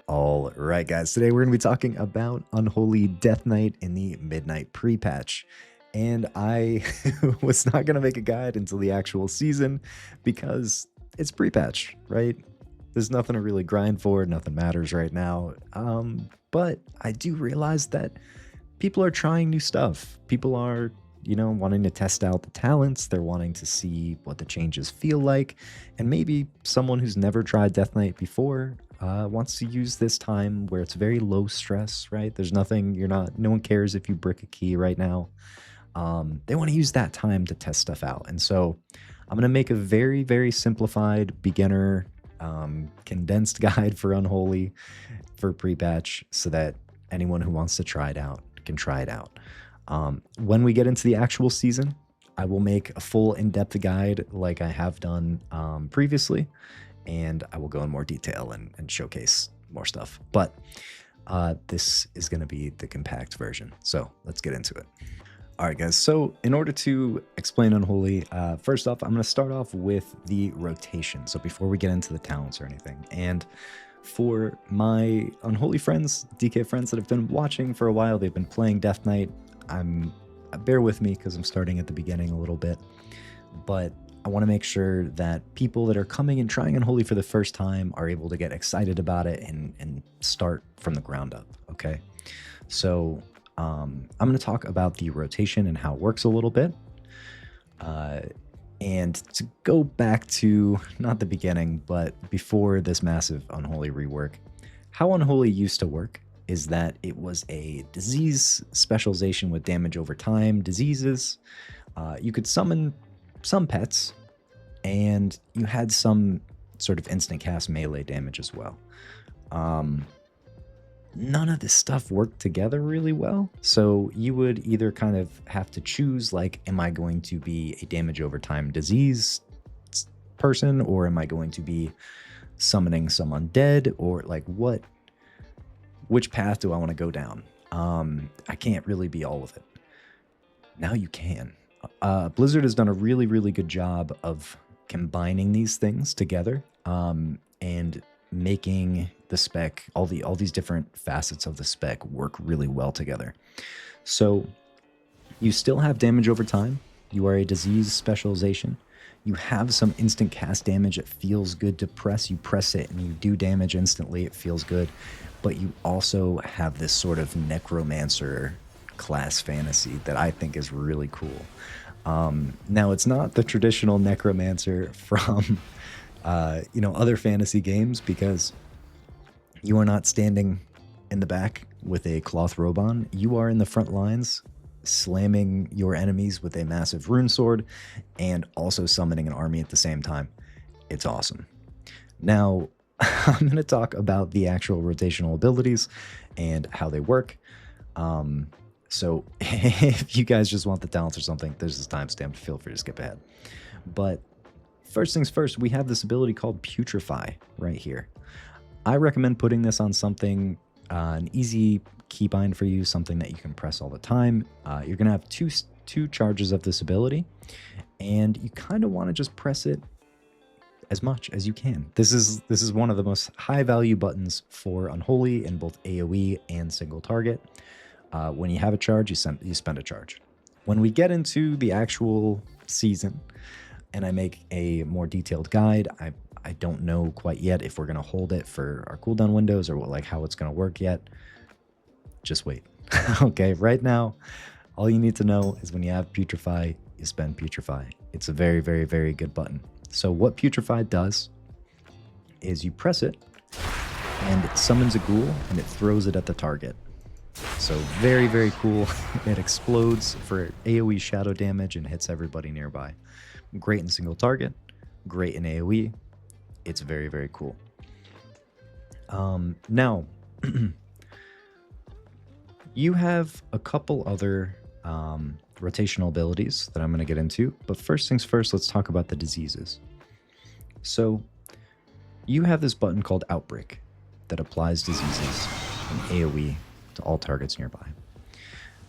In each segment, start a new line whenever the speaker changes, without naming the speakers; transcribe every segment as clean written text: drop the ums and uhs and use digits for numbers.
All right, guys. Today we're going to be talking about Unholy Death Knight in the Midnight pre-patch. And I was not going to make a guide until the actual season because it's pre-patch, right? There's nothing to really grind for. Nothing matters right now. But I do realize that people are trying new stuff. People are, wanting to test out the talents. They're wanting to see what the changes feel like. And maybe someone who's never tried Death Knight before wants to use this time where it's very low stress, right? There's nothing, no one cares if you brick a key right now. They want to use that time to test stuff out. And so I'm going to make a very, very simplified beginner condensed guide for Unholy for pre-patch so that anyone who wants to try it out can try it out. When we get into the actual season, I will make a full in-depth guide like I have done previously, and I will go in more detail and showcase more stuff. But this is going to be the compact version, so let's get into it. All right, guys, so in order to explain Unholy, first off, I'm going to start off with the rotation. So before we get into the talents or anything, and for my Unholy friends, DK friends that have been watching for a while, they've been playing Death Knight. Bear with me because I'm starting at the beginning a little bit, but I want to make sure that people that are coming and trying Unholy for the first time are able to get excited about it and start from the ground up, okay? So I'm going to talk about the rotation and how it works a little bit. And to go back to, not the beginning, but before this massive Unholy rework, how Unholy used to work is that it was a disease specialization with damage over time diseases. You could summon some pets, and you had some sort of instant cast melee damage as well. None of this stuff worked together really well, so you would either kind of have to choose, like, am I going to be a damage over time disease person, or am I going to be summoning some undead, or like which path do I want to go down? I can't really be all of it. Now you can. Blizzard has done a really, really good job of combining these things together and making the spec, all these different facets of the spec work really well together. So you still have damage over time. You are a disease specialization. You have some instant cast damage. It feels good to press. You press it and you do damage instantly. It feels good. But you also have this sort of necromancer class fantasy that I think is really cool. Now, it's not the traditional necromancer from other fantasy games, because you are not standing in the back with a cloth robe on. You are in the front lines, slamming your enemies with a massive rune sword and also summoning an army at the same time. It's awesome. Now, I'm going to talk about the actual rotational abilities and how they work. So if you guys just want the talents or something, there's this timestamp. Feel free to skip ahead. But first things first, we have this ability called Putrefy right here. I recommend putting this on something, an easy keybind for you, something that you can press all the time. You're going to have two charges of this ability, and you kind of want to just press it as much as you can. This is one of the most high value buttons for Unholy in both AoE and single target. When you have a charge, you spend a charge. When we get into the actual season and I make a more detailed guide, I don't know quite yet if we're going to hold it for our cooldown windows or how it's going to work yet. Just wait. Okay, right now, all you need to know is when you have Putrefy, you spend Putrefy. It's a very, very, very good button. So what Putrefy does is you press it and it summons a ghoul and it throws it at the target. So very, very cool. It explodes for AoE shadow damage and hits everybody nearby. Great in single target, great in AoE. It's very, very cool. Now, you have a couple other rotational abilities that I'm going to get into, but first things first, let's talk about the diseases. So you have this button called Outbreak that applies diseases in AoE to all targets nearby.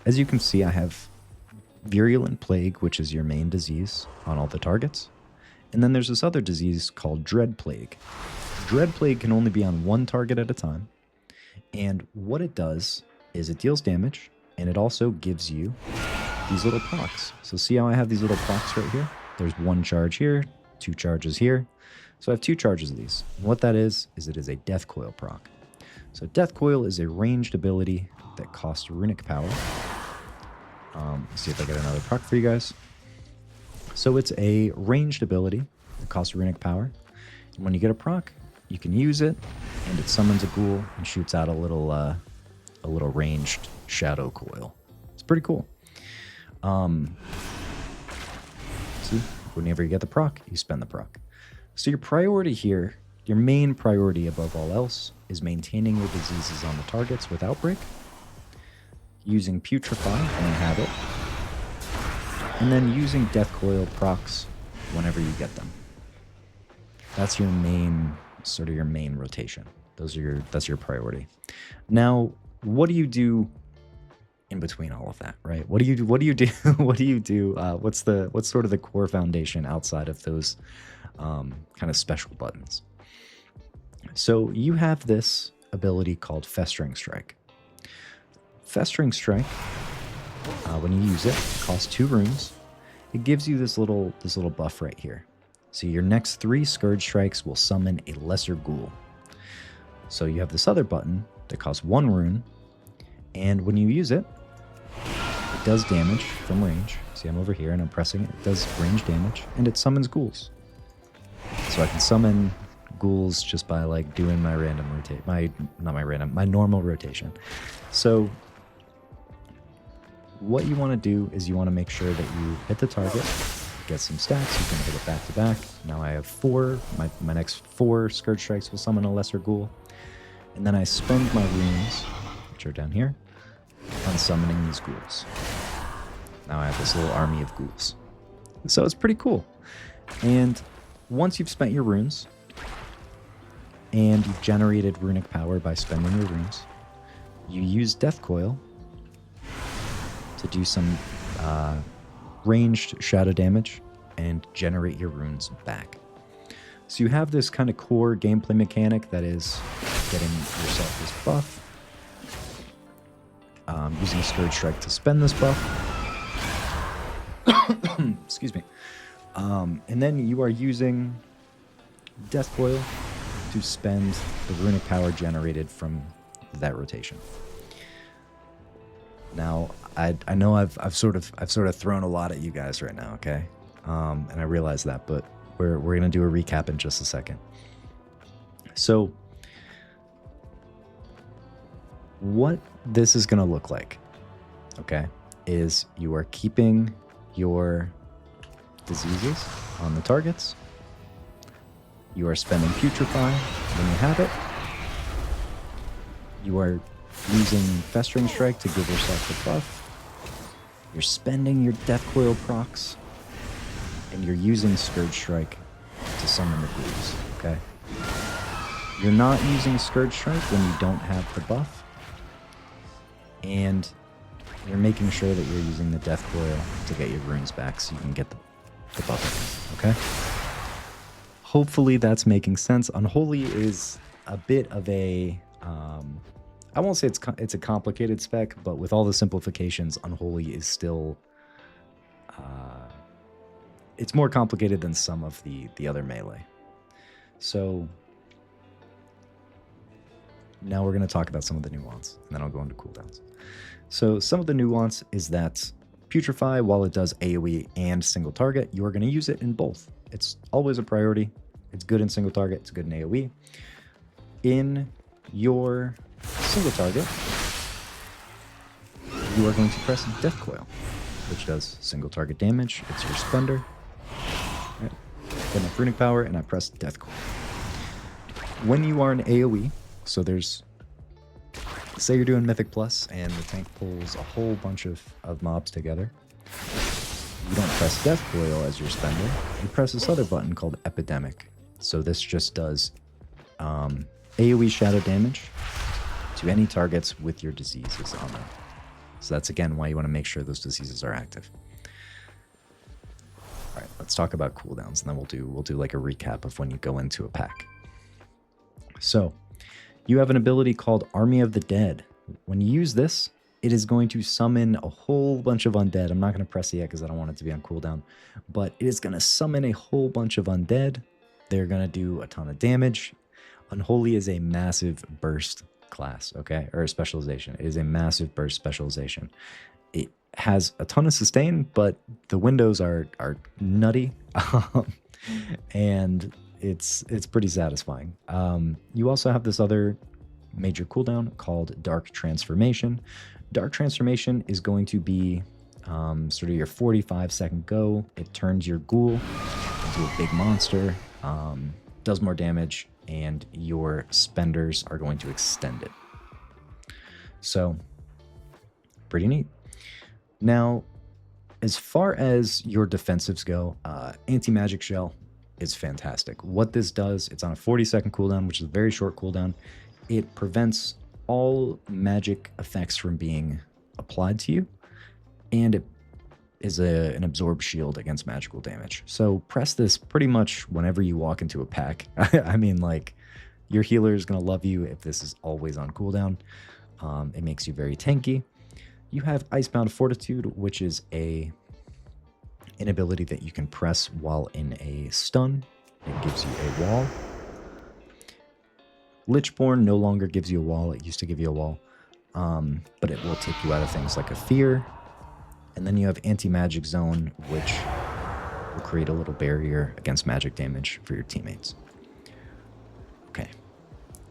As you can see, I have Virulent Plague, which is your main disease on all the targets. And then there's this other disease called Dread Plague. Dread Plague can only be on one target at a time, And what it does is it deals damage, and it also gives you these little procs. So see how I have these little procs right here? There's 1 charge here, 2 charges here. So I have 2 charges of these. And what that is it is a Death Coil proc. So Death Coil is a ranged ability that costs runic power. Let's see if I get another proc for you guys. So it's a ranged ability that costs runic power. And when you get a proc, you can use it, and it summons a ghoul and shoots out a little ranged shadow coil. It's pretty cool. See, whenever you get the proc, you spend the proc. So your priority here, your main priority above all else, is maintaining your diseases on the targets with Outbreak, using Putrefy when you have it, and then using Death Coil procs whenever you get them. That's your main, sort of your main rotation. That's your priority. Now, what do you do in between all of that, right? What do you do? What do you do? What's sort of the core foundation outside of those kind of special buttons? So you have this ability called Festering Strike. Festering Strike, when you use it, costs 2 runes. It gives you this little buff right here. So your next 3 Scourge Strikes will summon a lesser ghoul. So you have this other button that costs 1 rune, and when you use it, it does damage from range. See, I'm over here and I'm pressing it. It does range damage, and it summons ghouls. So I can summon ghouls just by like doing my random rotate, my normal rotation. So what you want to do is you want to make sure that you hit the target, get some stats. You can hit it back to back. Now I have 4. My next 4 Scourge Strikes will summon a lesser ghoul, and then I spend my runes, which are down here, on summoning these ghouls. Now I have this little army of ghouls. So it's pretty cool. And once you've spent your runes, and you've generated runic power by spending your runes, you use Death Coil to do some ranged shadow damage and generate your runes back. So you have this kind of core gameplay mechanic that is getting yourself this buff, using Scourge Strike to spend this buff. Excuse me. And then you are using Death Coil to spend the runic power generated from that rotation. Now, I know I've sort of thrown a lot at you guys right now, okay? And I realize that, but we're gonna do a recap in just a second. So, what this is gonna look like, okay, is you are keeping your diseases on the targets. You are spending Putrefy when you have it. You are using Festering Strike to give yourself the buff. You're spending your Death Coil procs. And you're using Scourge Strike to summon the ghouls, okay? You're not using Scourge Strike when you don't have the buff. And you're making sure that you're using the Death Coil to get your runes back so you can get the buff again, okay? Hopefully that's making sense. Unholy is a bit of a, I won't say it's a complicated spec, but with all the simplifications, Unholy is still, it's more complicated than some of the other melee. So now we're going to talk about some of the nuance, and then I'll go into cooldowns. So some of the nuance is that Putrefy, while it does AoE and single target, you are going to use it in both. It's always a priority. It's good in single target. It's good in AoE. In your single target, you are going to press Death Coil, which does single target damage. It's your spender. Right. Get enough runic power, and I press Death Coil. When you are in AoE, so there's, say you're doing Mythic Plus, and the tank pulls a whole bunch of mobs together. You don't press Death Coil as your spender. You press this other button called Epidemic. So this just does AoE shadow damage to any targets with your diseases on them. So that's again why you want to make sure those diseases are active. All right, let's talk about cooldowns, and then we'll do like a recap of when you go into a pack. So You have an ability called Army of the Dead. When you use this, it is going to summon a whole bunch of undead. I'm not going to press it yet because I don't want it to be on cooldown. But it is going to summon a whole bunch of undead. They're going to do a ton of damage. Unholy is a massive burst class, okay? Or a specialization. It is a massive burst specialization. It has a ton of sustain, but the windows are nutty. And it's pretty satisfying. You also have this other major cooldown called Dark Transformation. Dark Transformation is going to be sort of your 45-second go. It turns your ghoul into a big monster, does more damage, and your spenders are going to extend it. So, pretty neat. Now, as far as your defensives go, Anti-Magic Shell is fantastic. What this does, it's on a 40-second cooldown, which is a very short cooldown. It prevents all magic effects from being applied to you, and it is an absorb shield against magical damage. So press this pretty much whenever you walk into a pack. I mean, like, your healer is going to love you if this is always on cooldown. It makes you very tanky. You have Icebound Fortitude, which is an ability that you can press while in a stun. It gives you a wall. Lichborn no longer gives you a wall. It used to give you a wall. But it will take you out of things like a fear. And then you have Anti-Magic Zone, which will create a little barrier against magic damage for your teammates. Okay.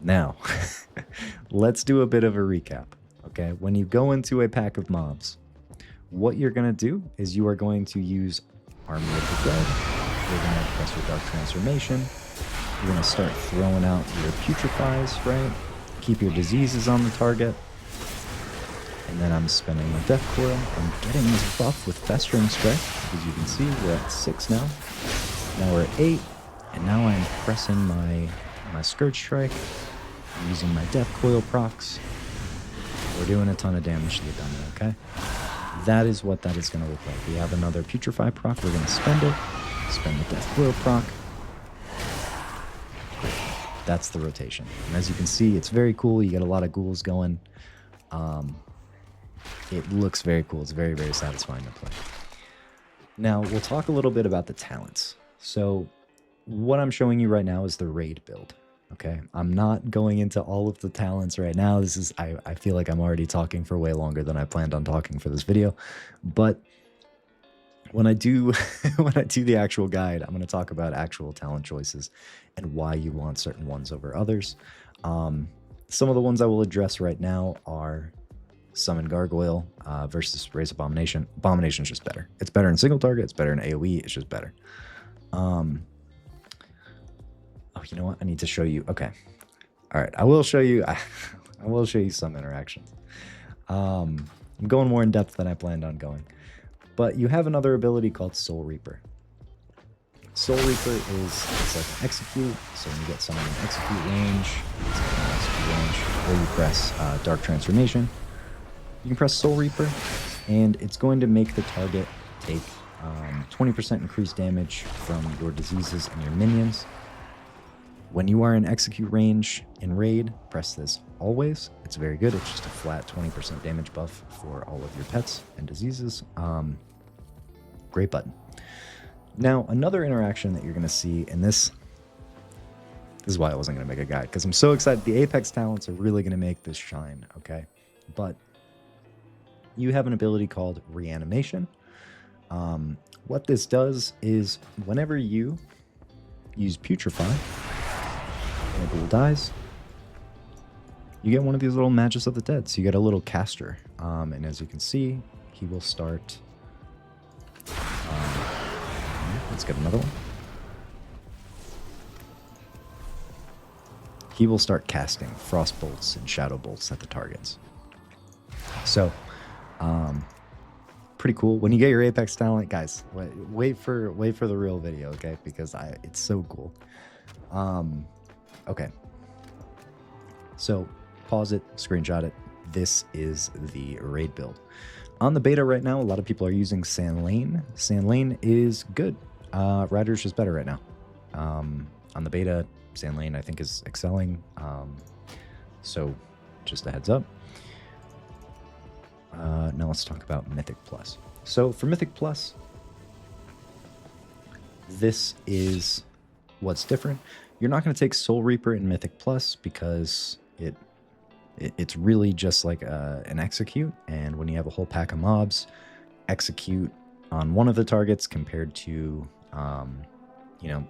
Now, let's do a bit of a recap. Okay, when you go into a pack of mobs, what you're going to do is you are going to use Army of the Dead. You're going to press your Dark Transformation. You're going to start throwing out your Putrefies, right? Keep your diseases on the target. And then I'm spending my Death Coil. I'm getting this buff with Festering Strike. As you can see, we're at 6 now. Now we're at 8. And now I'm pressing my Scourge Strike. I'm using my Death Coil procs. We're doing a ton of damage to the dummy, okay? That is what that is going to look like. We have another Putrefy proc. We're going to spend it. Spend the Death Coil proc. That's the rotation. And as you can see, it's very cool. You get a lot of ghouls going. It looks very cool. It's very, very satisfying to play. Now, we'll talk a little bit about the talents. So, what I'm showing you right now is the raid build. Okay, I'm not going into all of the talents right now. This is, I feel like I'm already talking for way longer than I planned on talking for this video. But when I do the actual guide, I'm going to talk about actual talent choices and why you want certain ones over others. Some of the ones I will address right now are Summon Gargoyle versus Raise Abomination. Abomination's just better. It's better in single target. It's better in AoE. It's just better. Oh, you know what? I need to show you. Okay. All right. I will show you. I will show you some interactions. I'm going more in depth than I planned on going. But you have another ability called Soul Reaper. Soul Reaper is, it's like an execute. So when you get someone in execute range, it's like an execute range, or you press Dark Transformation. You can press Soul Reaper, and it's going to make the target take 20% increased damage from your diseases and your minions. When you are in execute range in raid, press this always. It's very good. It's just a flat 20% damage buff for all of your pets and diseases. Great button. Now, another interaction that you're going to see, and this is why I wasn't going to make a guide, because I'm so excited. The Apex talents are really going to make this shine, okay? But you have an ability called Reanimation. What this does is whenever you use Putrefy, and a ghoul dies, you get one of these little Magus of the Dead. So you get a little caster. And as you can see, he will start... let's get another one. He will start casting Frost Bolts and Shadow Bolts at the targets. So, pretty cool. When you get your Apex talent, guys, wait for the real video, okay? Because it's so cool. Okay. So, pause it, screenshot it. This is the raid build. On the beta right now, a lot of people are using Sand Lane. Sand Lane is good. Rider's just better right now. On the beta, Sand Lane, I think, is excelling. So just a heads up. Now let's talk about Mythic Plus. So for Mythic Plus, this is what's different. You're not going to take Soul Reaper in Mythic Plus because it's really just like an execute, and when you have a whole pack of mobs, execute on one of the targets compared to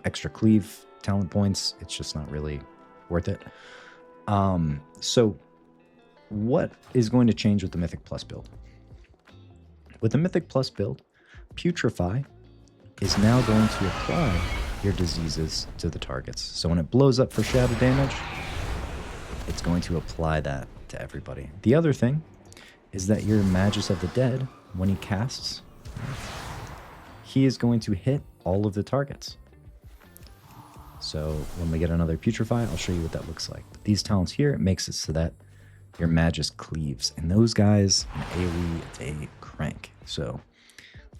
extra cleave talent points, it's just not really worth it. So what is going to change with the Mythic Plus build? With the Mythic Plus build, Putrefy is now going to apply your diseases to the targets. So when it blows up for shadow damage, it's going to apply that to everybody. The other thing is that your Magus of the Dead, when he casts, he is going to hit all of the targets. So when we get another Putrefy, I'll show you what that looks like. But these talents here, it makes it so that your Magus cleaves. And those guys, in AoE, it's a crank. So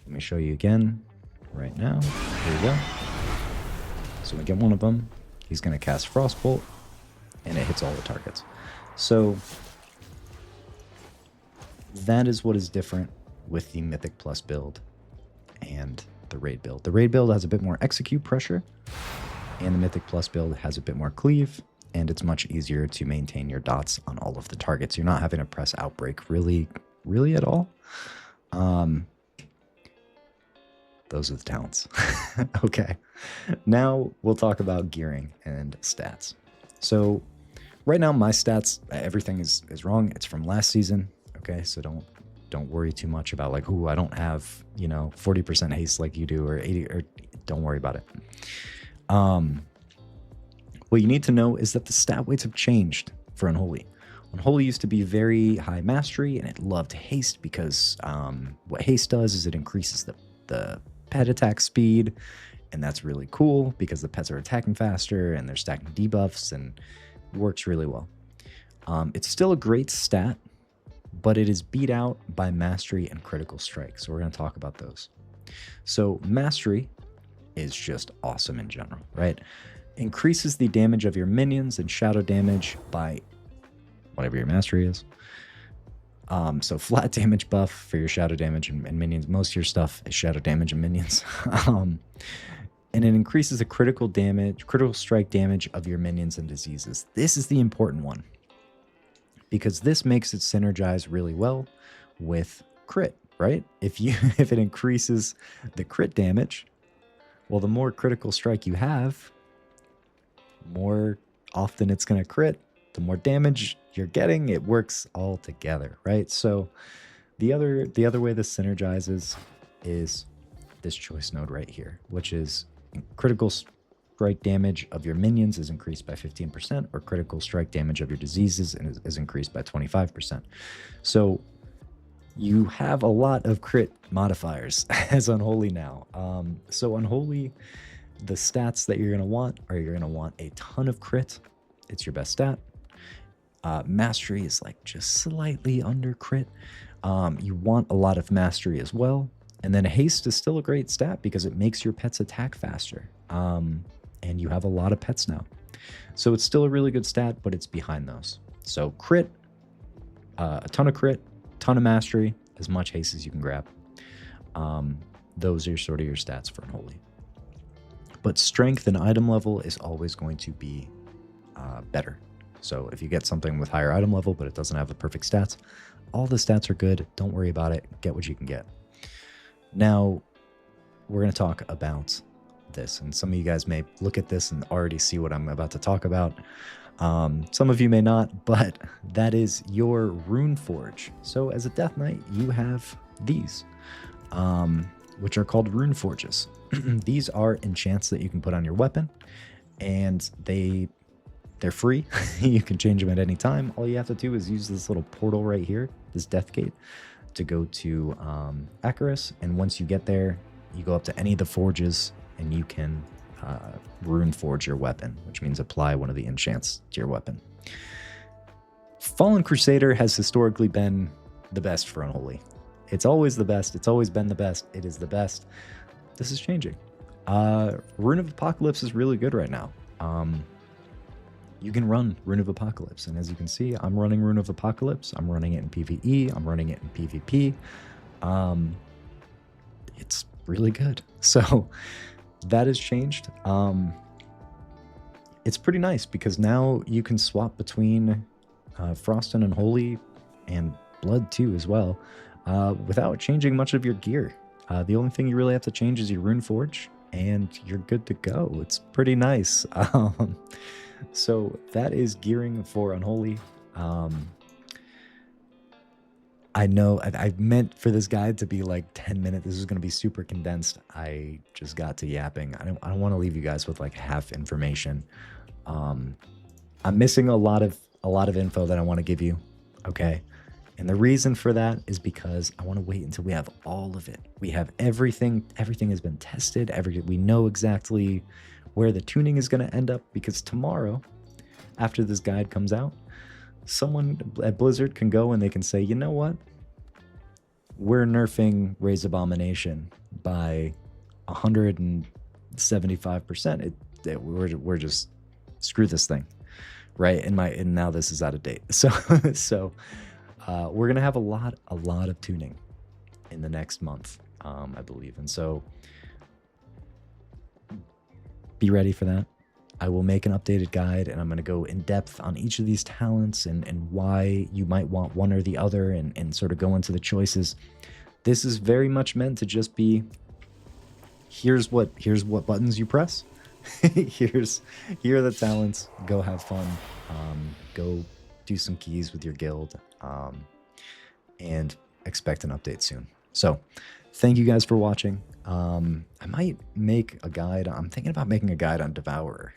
let me show you again right now. Here we go. So we get one of them. He's going to cast Frostbolt, and it hits all the targets. So that is what is different with the Mythic Plus build and the Raid build. The Raid build has a bit more execute pressure, and the Mythic Plus build has a bit more cleave, and it's much easier to maintain your dots on all of the targets. You're not having to press Outbreak really at all. Those are the talents. Okay, now we'll talk about gearing and stats. So right now my stats, everything is wrong. It's from last season. Okay, so don't worry too much about like, ooh, I don't have 40% haste like you do, or 80, or don't worry about it. What you need to know is that the stat weights have changed for Unholy. Unholy used to be very high mastery, and it loved haste because what haste does is it increases the pet attack speed, and that's really cool because the pets are attacking faster and they're stacking debuffs, and works really well. It's still a great stat, but it is beat out by mastery and critical strike. So we're going to talk about those. So mastery is just awesome in general, right? Increases the damage of your minions and shadow damage by whatever your mastery is. So flat damage buff for your shadow damage and minions. Most of your stuff is shadow damage and minions. And it increases the critical strike damage of your minions and diseases. This is the important one, because this makes it synergize really well with crit, right? If it increases the crit damage, well, the more critical strike you have, more often it's going to crit. The more damage you're getting, it works all together, right? So the other way this synergizes is this choice node right here, which is critical strike damage of your minions is increased by 15%, or critical strike damage of your diseases is increased by 25%. So you have a lot of crit modifiers as Unholy now. So Unholy, the stats that you're going to want are, you're going to want a ton of crit. It's your best stat. Mastery is like just slightly under crit. You want a lot of mastery as well. And then haste is still a great stat because it makes your pets attack faster. And you have a lot of pets now. So it's still a really good stat, but it's behind those. So crit, a ton of crit, ton of mastery, as much haste as you can grab. Those are sort of your stats for Unholy. But strength and item level is always going to be better. So if you get something with higher item level, but it doesn't have the perfect stats, all the stats are good. Don't worry about it. Get what you can get. Now, we're going to talk about this. And some of you guys may look at this and already see what I'm about to talk about. Some of you may not, but that is your Rune Forge. So as a Death Knight, you have these, which are called Rune Forges. These are enchants that you can put on your weapon, and they're free. You can change them at any time. All you have to do is use this little portal right here, this death gate, to go to Acheris. And once you get there, you go up to any of the forges and you can Rune Forge your weapon, which means apply one of the enchants to your weapon. Fallen Crusader has historically been the best for Unholy. It's always the best. It's always been the best. It is the best. This is changing. Rune of Apocalypse is really good right now. you can run Rune of Apocalypse. And as you can see, I'm running Rune of Apocalypse. I'm running it in PvE. I'm running it in PvP. It's really good. So that has changed. It's pretty nice because now you can swap between Frost and Unholy and Blood too as well, without changing much of your gear. The only thing you really have to change is your Rune Forge, and you're good to go. It's pretty nice. So that is gearing for Unholy. I know I meant for this guide to be like 10 minutes. This is going to be super condensed. I just got to yapping. I don't want to leave you guys with like half information. I'm missing a lot of info that I want to give you. Okay. And the reason for that is because I want to wait until we have all of it. We have everything. Everything has been tested. We know exactly where the tuning is going to end up, because tomorrow, after this guide comes out, someone at Blizzard can go and they can say, you know what? We're nerfing Raise Abomination by 175%. We're just screw this thing, right? And now this is out of date. So we're gonna have a lot of tuning in the next month, I believe, and so be ready for that. I will make an updated guide, and I'm going to go in depth on each of these talents and why you might want one or the other, and sort of go into the choices. This is very much meant to just be, here's what buttons you press. Here are the talents. Go have fun. Go do some keys with your guild, and expect an update soon. So thank you guys for watching. I might make a guide. I'm thinking about making a guide on Devourer,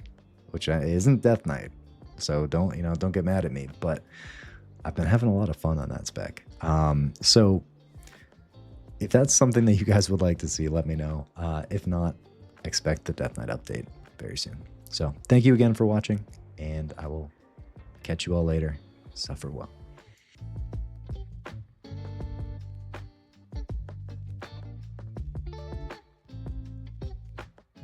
which isn't Death Knight. So don't get mad at me, but I've been having a lot of fun on that spec. So if that's something that you guys would like to see, let me know. If not, expect the Death Knight update very soon. So thank you again for watching, and I will catch you all later. Suffer well.